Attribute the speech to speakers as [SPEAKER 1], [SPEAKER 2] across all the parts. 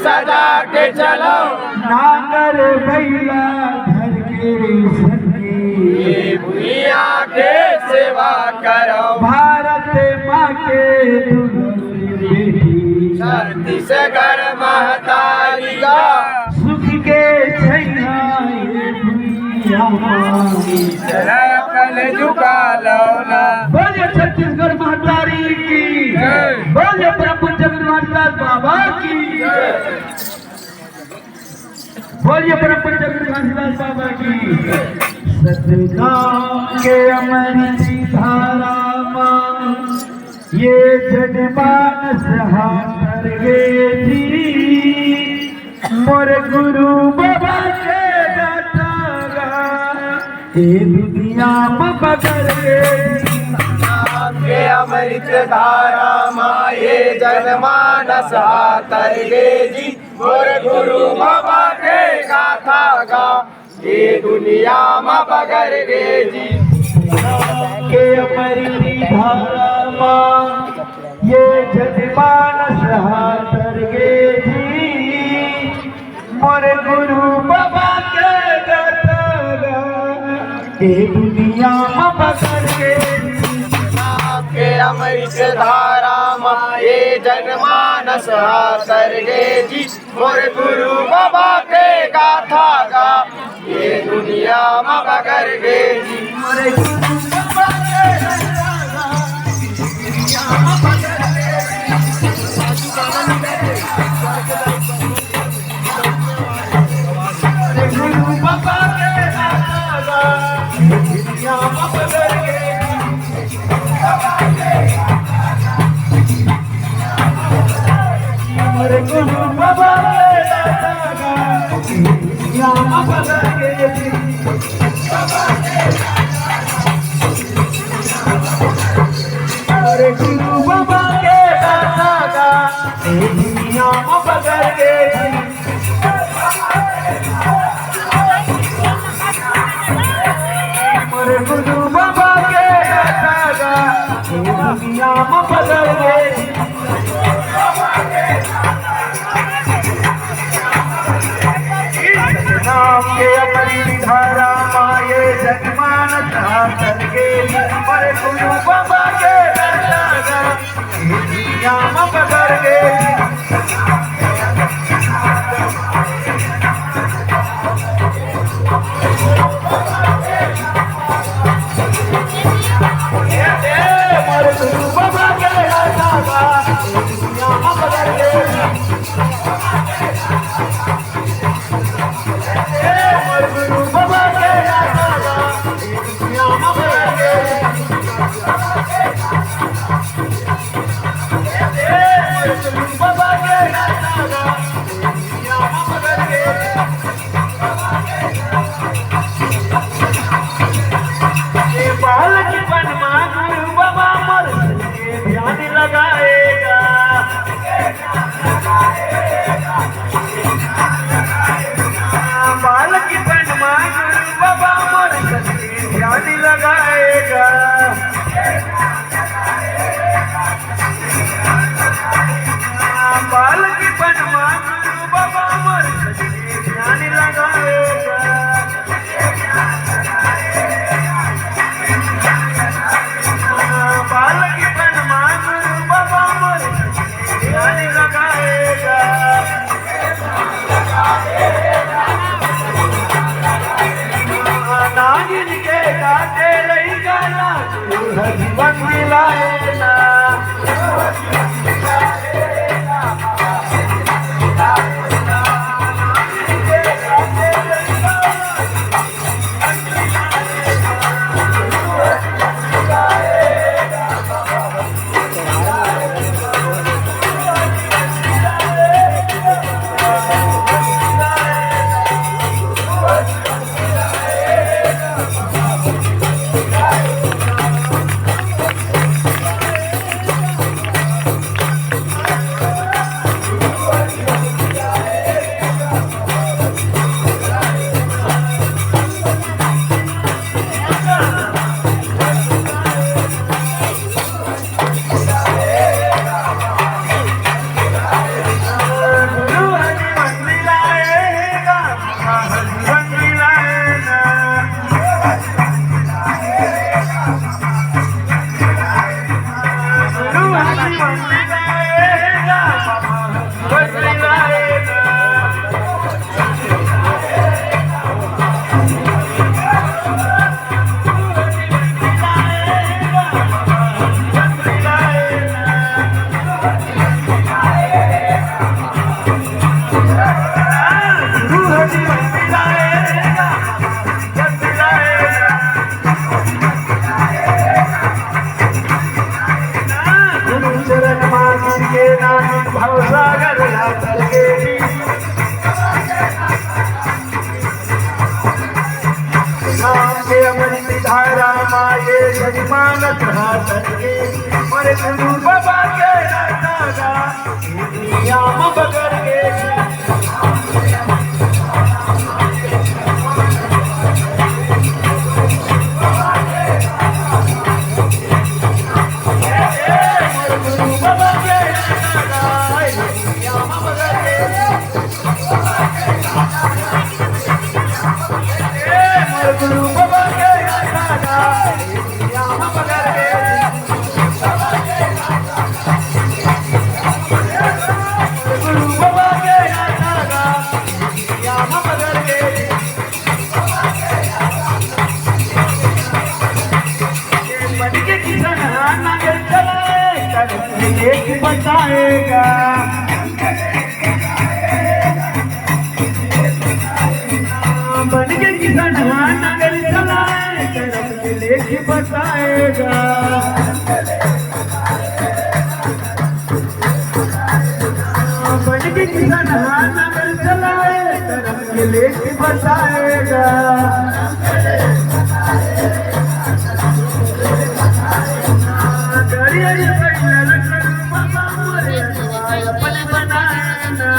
[SPEAKER 1] सजा के चलो,
[SPEAKER 2] नांगर बैला घर के संगी,
[SPEAKER 1] ये भुइया के सेवा करो,
[SPEAKER 2] भारत माँ के दुल्हन बेटी,
[SPEAKER 1] छत्तीसगढ़ महतारी का
[SPEAKER 2] सुख के छैया ये भुइया मांगी।
[SPEAKER 1] कल झुका लौना।
[SPEAKER 2] बोलिए छत्तीसगढ़ महतारी की, बोलिए प्रभु जगन्नाथ बाबा की, बोलिए प्रभु जगन्नाथ बाबा की। सतनाम के अमृत धारा मां, ये जनमानस हाथ गे जी, मोर गुरु बाबा के दाता ये दुनिया में बदल
[SPEAKER 1] के अमृत धारा माये जनमानस हाथर गे जी, मोर गुरु बाबा के गाथा गा, ये दुनिया में बगर गे जी।
[SPEAKER 2] के अमृत धारा मां, ये जनमानस हाथर गे जी, मोर गुरु बाबा के गाथा ये दुनिया में बदल गे।
[SPEAKER 1] के अमृत धारा माये जनमानस हाथर गे जी, मोर गुरु बाबा के गाथा गा, ये दुनिया में बगर गे जी।
[SPEAKER 2] मोर गुरु बाबा के गाथा गा, दुनिया में बदल गे। गुरु बाबा के गाथा गा, दुनिया में बदल गे। मोर गुरु बाबा के गाथा गा, दुनिया में बदल गे। मोर गुरु बाबा के गाथा गा, दुनिया में बदल गे। मोर गुरु बाबा के गाथा गा, दुनिया में बदल गे। नाम के अमृत धारा माये जनमानस हाथर गे, मोर गुरु बाबा के गाथा गा, दुनिया में बदल गे। मोर गुरु बाबा के गाथा गा, दुनिया में बदल गे। मोर गुरु बाबा के गाथा गा, दुनिया में बदल गे। मोर गुरु बाबा के गाथा गा, दुनिया में बदल गे। ये बालक बनवा गुरु बाबा मोर के ध्यान लगाएगा, बालक बनवा गुरु बाबा मोर के ध्यान लगाएगा। बालक बनवा गुरु बाबा मोर के ध्यान लगाएगा। बालक बनवा गुरु बाबा मोर ध्यान लगाएगा। नागिन के गाते रही गाना, जीवन मिलाएगा। गेली नाम के अमृत धारा माये जगमानत हाथन गेली मोरे गुरु बाबा के नागा याम बगर गेली गुरु बाबा के नागा याम बगर गेली गुरु बाबा के नागा याम बगर गेली बन के किसान नागर चलाए करके एक बताएगा बन के किसान नागर चलाए करके लेख बताएगा बन के किसान नागर चलाए करके लेख बताएगा अपने बनाना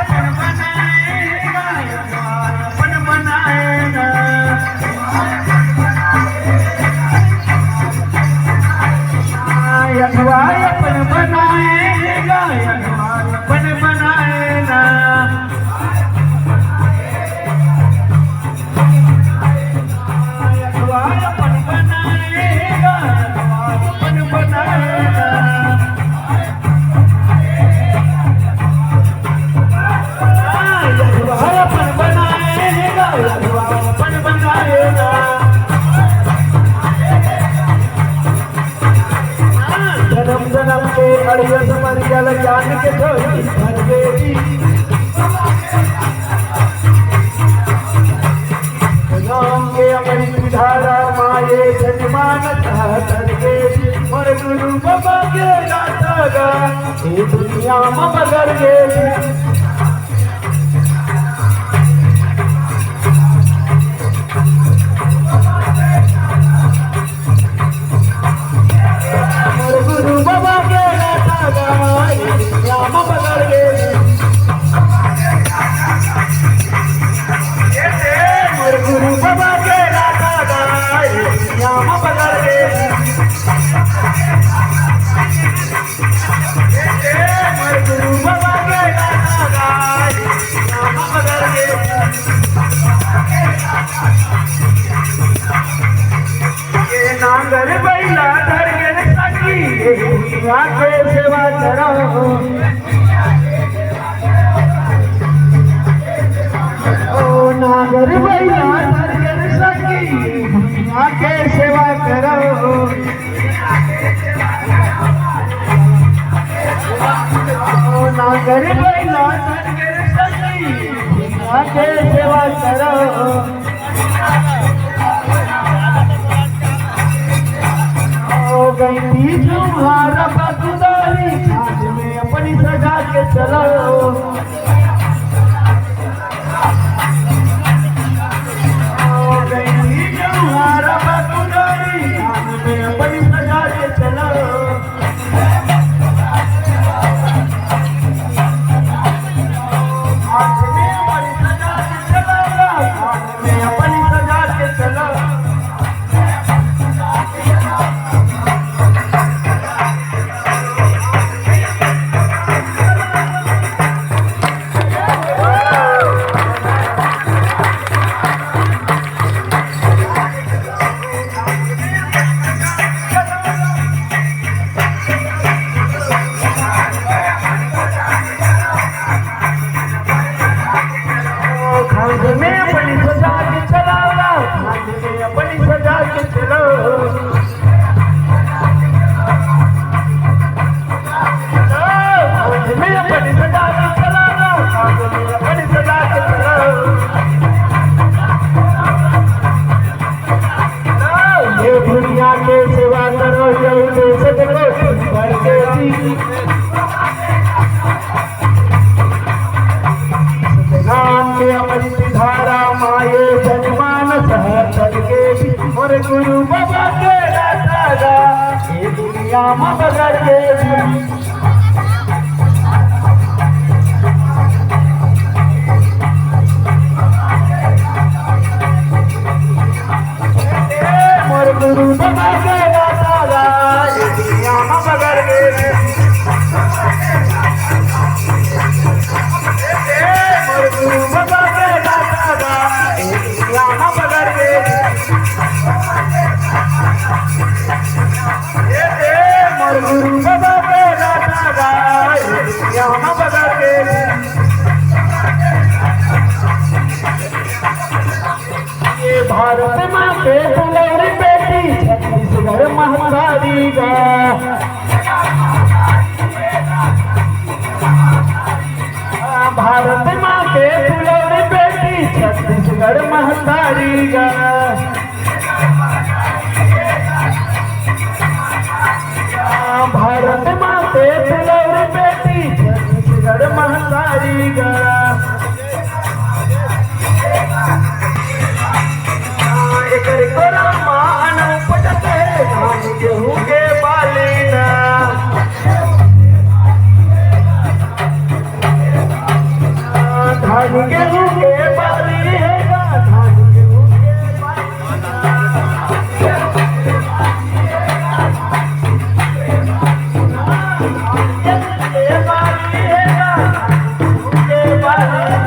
[SPEAKER 2] अपन बनाएगा अपन बनाएगा अपन बनाएगा अपन बनाएगा अपन बनाएगा अपन बनाएगा जन्म जन्म के अड़ियस मरियल जान के छोड़ी भर गेली राम के अमृत धारा माये जजमानत हाथन गेली और गुरु बाबा के नागा ये दुनिया में बदल गेली गुरु बाबा के नागा याम बदल गेली गुरु बाबा के नागा याम बदल गेली गुरु बाबा के नागा याम बदल गेली ये नांगर बैला धर के सकी के सेवा करो ओ नागर बैला धर के सकी के सेवा करो ओ नागर बैला धर के सकी के सेवा करो गई तुम्हारा बदुदारी छाछ में अपनी सजा के चलो गई तुम्हारा बदुदारी छाछ में अपनी सजा के चलो छाछ में अपनी सजा के चलो छाछ में अपनी सजा के चलो माते फुलवरी पेटी छत्तीसगढ़ महतारी गा भारत माते फुलवरी पेटी छत्तीसगढ़ महतारी गा एकर गोरा मान पटते धान गेहूं के बालीना धान गेहूं के बाली है धान गेहूं के बाली है